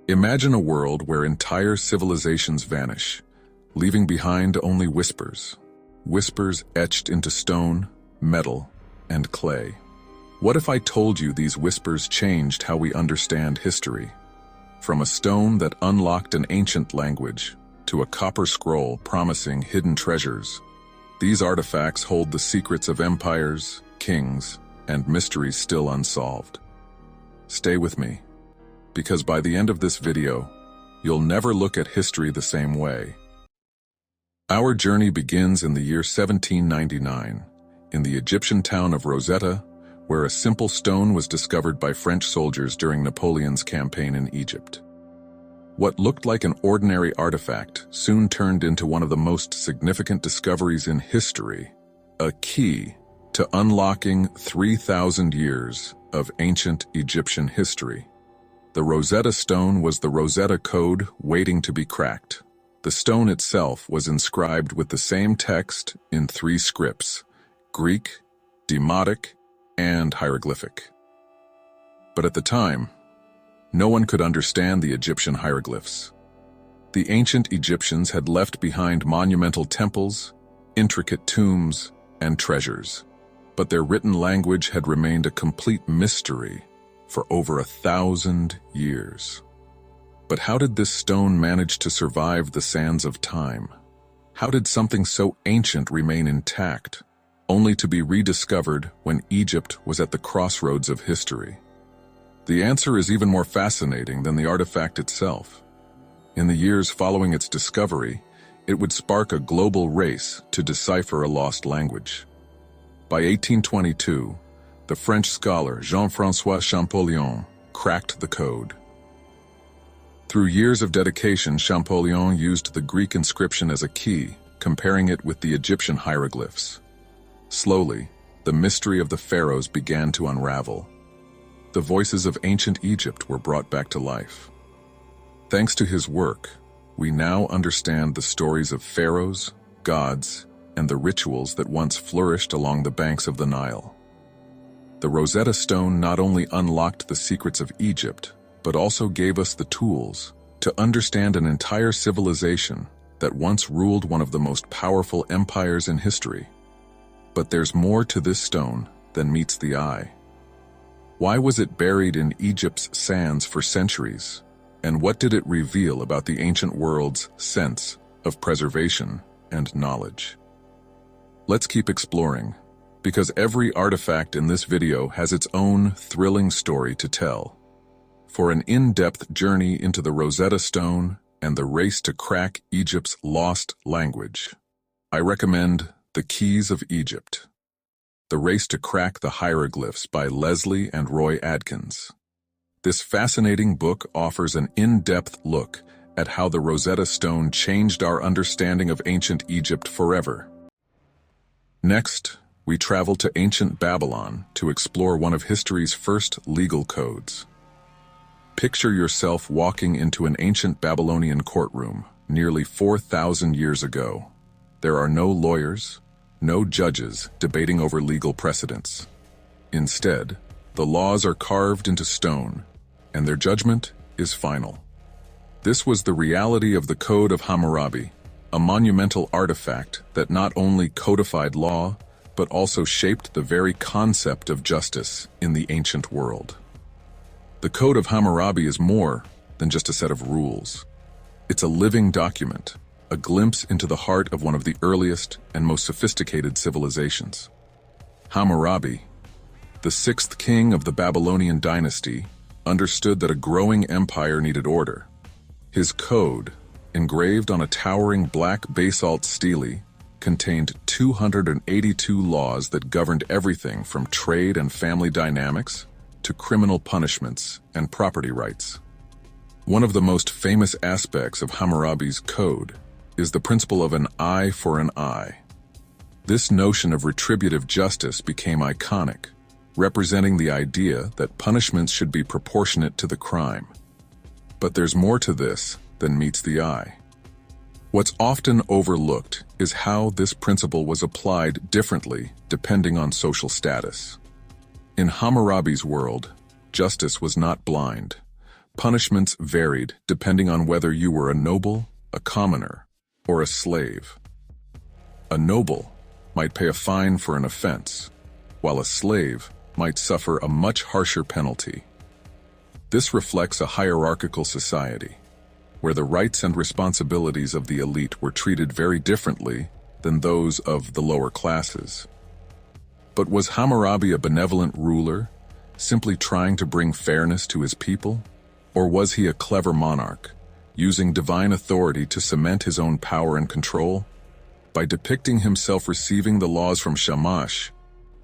Imagine a world where entire civilizations vanish, leaving behind only whispers. Whispers etched into stone, metal, and clay. What if I told you these whispers changed how we understand history? From a stone that unlocked an ancient language to a copper scroll promising hidden treasures, these artifacts hold the secrets of empires, kings, and mysteries still unsolved. Stay with me, because by the end of this video, you'll never look at history the same way. Our journey begins in the year 1799, in the Egyptian town of Rosetta, where a simple stone was discovered by French soldiers during Napoleon's campaign in Egypt. What looked like an ordinary artifact soon turned into one of the most significant discoveries in history, a key to unlocking 3,000 years of ancient Egyptian history. The Rosetta Stone was the Rosetta Code waiting to be cracked. The stone itself was inscribed with the same text in 3 scripts: Greek, Demotic, and hieroglyphic. But at the time, no one could understand the Egyptian hieroglyphs. The ancient Egyptians had left behind monumental temples, intricate tombs, and treasures, but their written language had remained a complete mystery for over 1,000 years. But how did this stone manage to survive the sands of time? How did something so ancient remain intact, only to be rediscovered when Egypt was at the crossroads of history? The answer is even more fascinating than the artifact itself. In the years following its discovery, it would spark a global race to decipher a lost language. By 1822, the French scholar Jean-François Champollion cracked the code. Through years of dedication, Champollion used the Greek inscription as a key, comparing it with the Egyptian hieroglyphs. Slowly, the mystery of the pharaohs began to unravel. The voices of ancient Egypt were brought back to life. Thanks to his work, we now understand the stories of pharaohs, gods, and the rituals that once flourished along the banks of the Nile. The Rosetta Stone not only unlocked the secrets of Egypt, but also gave us the tools to understand an entire civilization that once ruled one of the most powerful empires in history. But there's more to this stone than meets the eye. Why was it buried in Egypt's sands for centuries? And what did it reveal about the ancient world's sense of preservation and knowledge? Let's keep exploring, because every artifact in this video has its own thrilling story to tell. For an in-depth journey into the Rosetta Stone and the race to crack Egypt's lost language, I recommend The Keys of Egypt: The Race to Crack the Hieroglyphs by Leslie and Roy Adkins. This fascinating book offers an in-depth look at how the Rosetta Stone changed our understanding of ancient Egypt forever. Next, we travel to ancient Babylon to explore one of history's first legal codes. Picture yourself walking into an ancient Babylonian courtroom nearly 4,000 years ago. There are no lawyers, no judges debating over legal precedents. Instead, the laws are carved into stone, and their judgment is final. This was the reality of the Code of Hammurabi, a monumental artifact that not only codified law, but also shaped the very concept of justice in the ancient world. The Code of Hammurabi is more than just a set of rules. It's a living document, a glimpse into the heart of one of the earliest and most sophisticated civilizations. Hammurabi, the 6th king of the Babylonian dynasty, understood that a growing empire needed order. His code, engraved on a towering black basalt stele, contained 282 laws that governed everything from trade and family dynamics to criminal punishments and property rights. One of the most famous aspects of Hammurabi's code is the principle of an eye for an eye. This notion of retributive justice became iconic, representing the idea that punishments should be proportionate to the crime. But there's more to this than meets the eye. What's often overlooked is how this principle was applied differently depending on social status. In Hammurabi's world, justice was not blind, Punishments varied depending on whether you were a noble, a commoner, or a slave. A noble might pay a fine for an offense, while a slave might suffer a much harsher penalty. This reflects a hierarchical society, where the rights and responsibilities of the elite were treated very differently than those of the lower classes. But was Hammurabi a benevolent ruler, simply trying to bring fairness to his people? Or was he a clever monarch, using divine authority to cement his own power and control? By depicting himself receiving the laws from Shamash,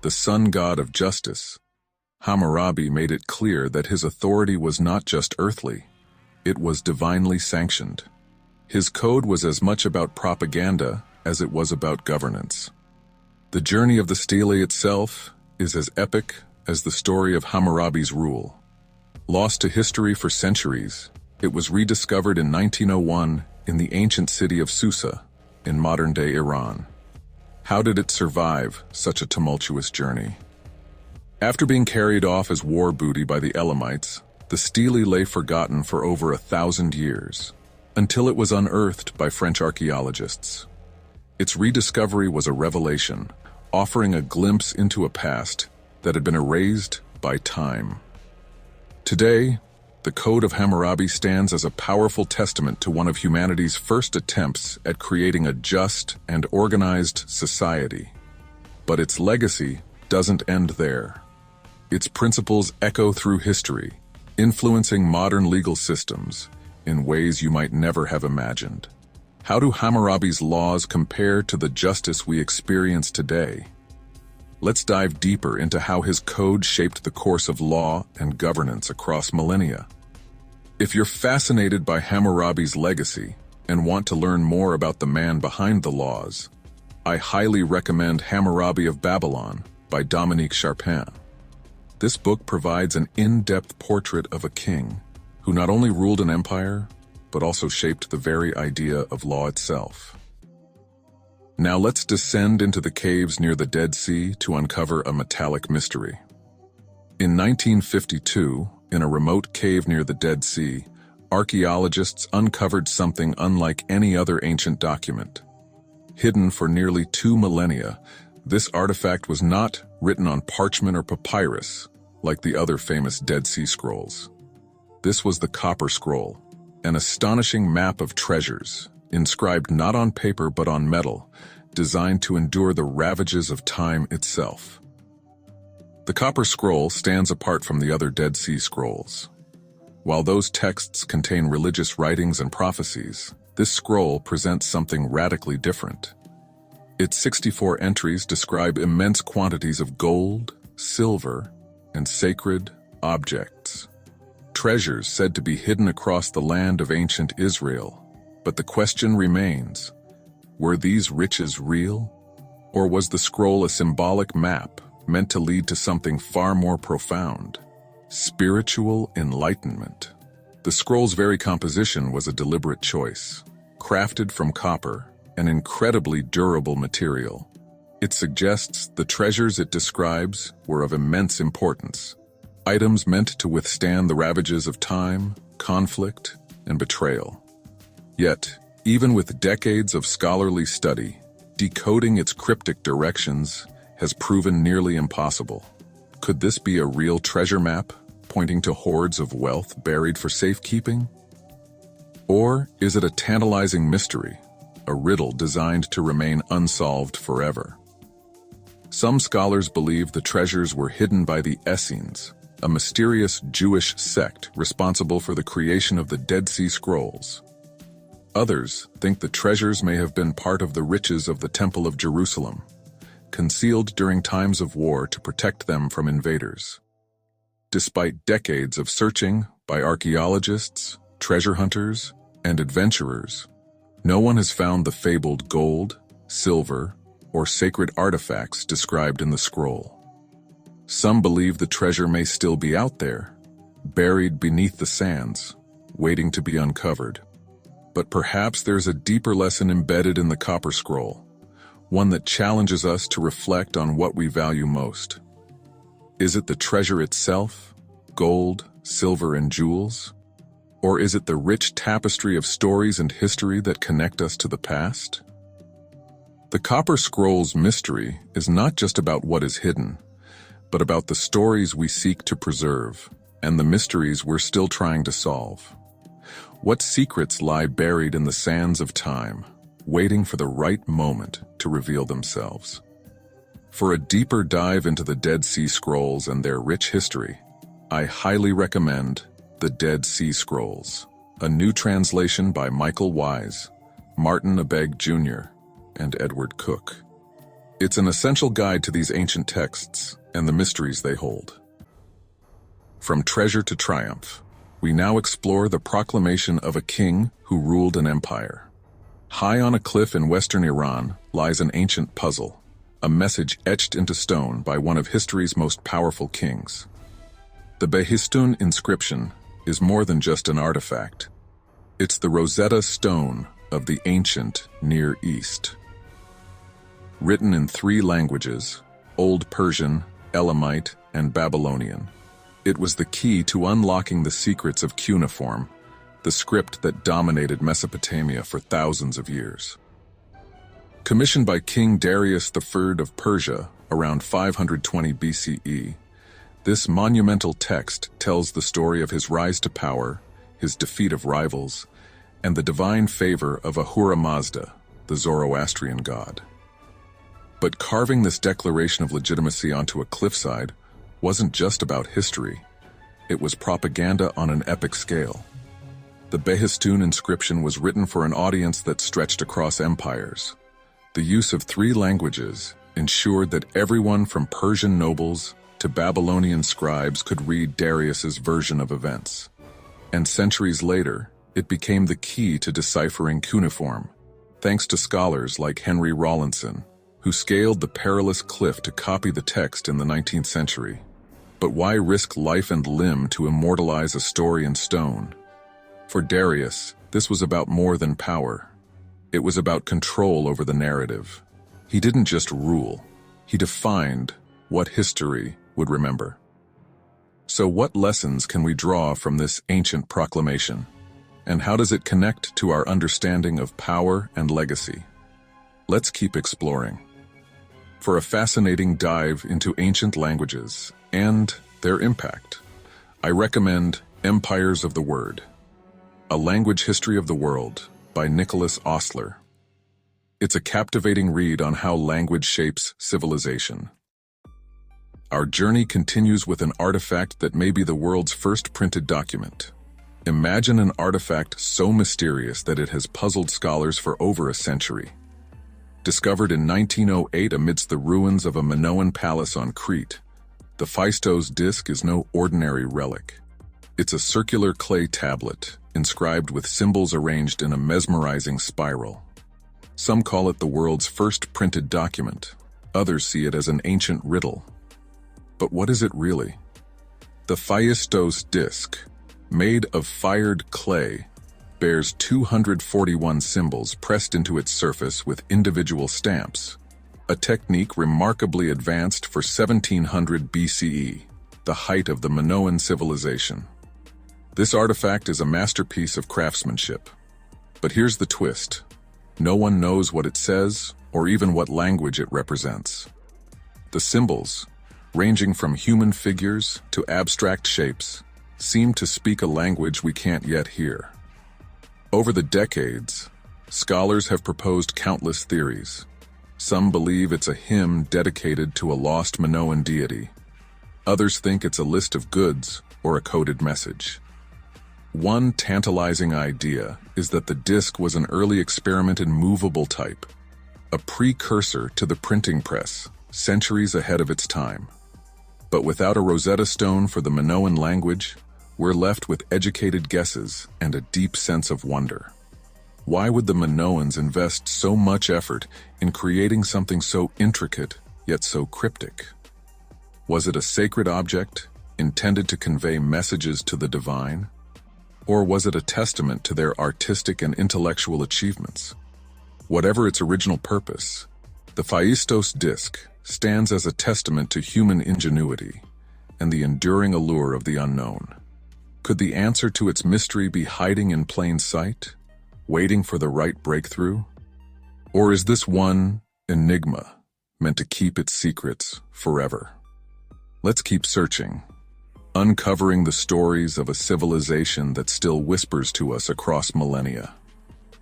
the sun god of justice, Hammurabi made it clear that his authority was not just earthly, it was divinely sanctioned. His code was as much about propaganda as it was about governance. The journey of the stele itself is as epic as the story of Hammurabi's rule. Lost to history for centuries, it was rediscovered in 1901 in the ancient city of Susa, in modern-day Iran. How did it survive such a tumultuous journey? After being carried off as war booty by the Elamites, the stele lay forgotten for over 1,000 years, until it was unearthed by French archaeologists. Its rediscovery was a revelation, offering a glimpse into a past that had been erased by time. Today, the Code of Hammurabi stands as a powerful testament to one of humanity's first attempts at creating a just and organized society. But its legacy doesn't end there. Its principles echo through history, influencing modern legal systems in ways you might never have imagined. How do Hammurabi's laws compare to the justice we experience today? Let's dive deeper into how his code shaped the course of law and governance across millennia. If you're fascinated by Hammurabi's legacy and want to learn more about the man behind the laws, I highly recommend Hammurabi of Babylon by Dominique Charpin. This book provides an in-depth portrait of a king who not only ruled an empire, but also shaped the very idea of law itself. Now let's descend into the caves near the Dead Sea to uncover a metallic mystery. In 1952, in a remote cave near the Dead Sea, archaeologists uncovered something unlike any other ancient document. Hidden for nearly 2 millennia, this artifact was not written on parchment or papyrus, like the other famous Dead Sea Scrolls. This was the Copper Scroll, an astonishing map of treasures, inscribed not on paper but on metal, designed to endure the ravages of time itself. The Copper Scroll stands apart from the other Dead Sea Scrolls. While those texts contain religious writings and prophecies, this scroll presents something radically different. Its 64 entries describe immense quantities of gold, silver, and sacred objects. Treasures said to be hidden across the land of ancient Israel. But the question remains, were these riches real? Or was the scroll a symbolic map meant to lead to something far more profound? Spiritual enlightenment. The scroll's very composition was a deliberate choice. Crafted from copper, an incredibly durable material, it suggests the treasures it describes were of immense importance. Items meant to withstand the ravages of time, conflict, and betrayal. Yet, even with decades of scholarly study, decoding its cryptic directions has proven nearly impossible. Could this be a real treasure map, pointing to hoards of wealth buried for safekeeping? Or is it a tantalizing mystery, a riddle designed to remain unsolved forever? Some scholars believe the treasures were hidden by the Essenes, a mysterious Jewish sect responsible for the creation of the Dead Sea Scrolls. Others think the treasures may have been part of the riches of the Temple of Jerusalem, concealed during times of war to protect them from invaders. Despite decades of searching by archaeologists, treasure hunters, and adventurers, no one has found the fabled gold, silver, or sacred artifacts described in the scroll. Some believe the treasure may still be out there, buried beneath the sands, waiting to be uncovered. But perhaps there's a deeper lesson embedded in the Copper Scroll, one that challenges us to reflect on what we value most. Is it the treasure itself, gold, silver, and jewels? Or is it the rich tapestry of stories and history that connect us to the past? The Copper Scrolls mystery is not just about what is hidden, but about the stories we seek to preserve and the mysteries we're still trying to solve. What secrets lie buried in the sands of time, waiting for the right moment to reveal themselves? For a deeper dive into the Dead Sea Scrolls and their rich history, I highly recommend The Dead Sea Scrolls, a new translation by Michael Wise, Martin Abegg Jr., and Edward Cook. It's an essential guide to these ancient texts and the mysteries they hold. From treasure to triumph, we now explore the proclamation of a king who ruled an empire. High on a cliff in western Iran lies an ancient puzzle, a message etched into stone by one of history's most powerful kings. The Behistun Inscription is more than just an artifact. It's the Rosetta Stone of the ancient Near East. Written in 3 languages, Old Persian, Elamite, and Babylonian, it was the key to unlocking the secrets of cuneiform, the script that dominated Mesopotamia for thousands of years. Commissioned by King Darius III of Persia around 520 BCE, this monumental text tells the story of his rise to power, his defeat of rivals, and the divine favor of Ahura Mazda, the Zoroastrian god. But carving this declaration of legitimacy onto a cliffside wasn't just about history, it was propaganda on an epic scale. The Behistun Inscription was written for an audience that stretched across empires. The use of 3 languages ensured that everyone from Persian nobles to Babylonian scribes could read Darius's version of events. And centuries later, it became the key to deciphering cuneiform, thanks to scholars like Henry Rawlinson, who scaled the perilous cliff to copy the text in the 19th century. But why risk life and limb to immortalize a story in stone? For Darius, this was about more than power. It was about control over the narrative. He didn't just rule, he defined what history would remember. So what lessons can we draw from this ancient proclamation? And how does it connect to our understanding of power and legacy? Let's keep exploring. For a fascinating dive into ancient languages and their impact, I recommend Empires of the Word, A Language History of the World by Nicholas Ostler. It's a captivating read on how language shapes civilization. Our journey continues with an artifact that may be the world's first printed document. Imagine an artifact so mysterious that it has puzzled scholars for over a century. Discovered in 1908 amidst the ruins of a Minoan palace on Crete, the Phaistos Disc is no ordinary relic. It's a circular clay tablet, inscribed with symbols arranged in a mesmerizing spiral. Some call it the world's first printed document. Others see it as an ancient riddle. But what is it really? The Phaistos Disc, made of fired clay, bears 241 symbols pressed into its surface with individual stamps, a technique remarkably advanced for 1700 BCE, the height of the Minoan civilization. This artifact is a masterpiece of craftsmanship. But here's the twist. No one knows what it says or even what language it represents. The symbols, ranging from human figures to abstract shapes, seem to speak a language we can't yet hear. Over the decades, scholars have proposed countless theories. Some believe it's a hymn dedicated to a lost Minoan deity. Others think it's a list of goods or a coded message. One tantalizing idea is that the disc was an early experiment in movable type, a precursor to the printing press, centuries ahead of its time. But without a Rosetta Stone for the Minoan language, we're left with educated guesses and a deep sense of wonder. Why would the Minoans invest so much effort in creating something so intricate yet so cryptic? Was it a sacred object intended to convey messages to the divine? Or was it a testament to their artistic and intellectual achievements? Whatever its original purpose, the Phaistos Disc stands as a testament to human ingenuity and the enduring allure of the unknown. Could the answer to its mystery be hiding in plain sight, waiting for the right breakthrough? Or is this one enigma meant to keep its secrets forever? Let's keep searching, uncovering the stories of a civilization that still whispers to us across millennia.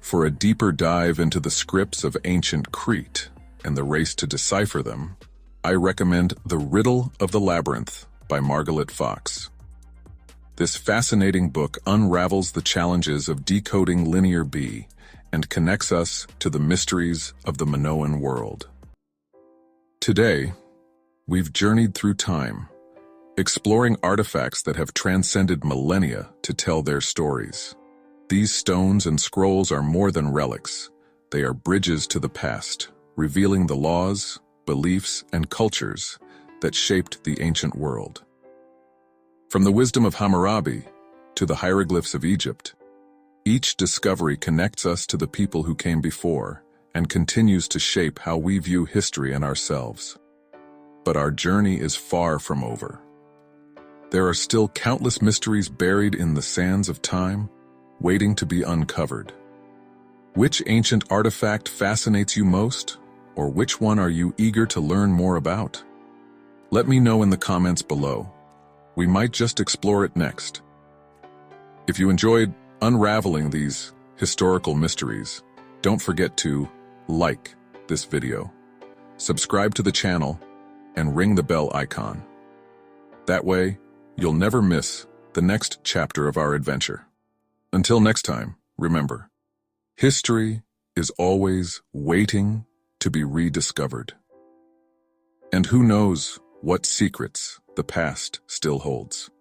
For a deeper dive into the scripts of ancient Crete and the race to decipher them, I recommend The Riddle of the Labyrinth by Margaret Fox. This fascinating book unravels the challenges of decoding linear B and connects us to the mysteries of the Minoan world. Today, we've journeyed through time, exploring artifacts that have transcended millennia to tell their stories. These stones and scrolls are more than relics. They are bridges to the past, revealing the laws, beliefs, and cultures that shaped the ancient world. From the wisdom of Hammurabi to the hieroglyphs of Egypt, each discovery connects us to the people who came before and continues to shape how we view history and ourselves. But our journey is far from over. There are still countless mysteries buried in the sands of time, waiting to be uncovered. Which ancient artifact fascinates you most, or which one are you eager to learn more about? Let me know in the comments below. We might just explore it next. If you enjoyed unraveling these historical mysteries, don't forget to like this video, subscribe to the channel, and ring the bell icon. That way, you'll never miss the next chapter of our adventure. Until next time, remember, history is always waiting to be rediscovered. And who knows what secrets the past still holds.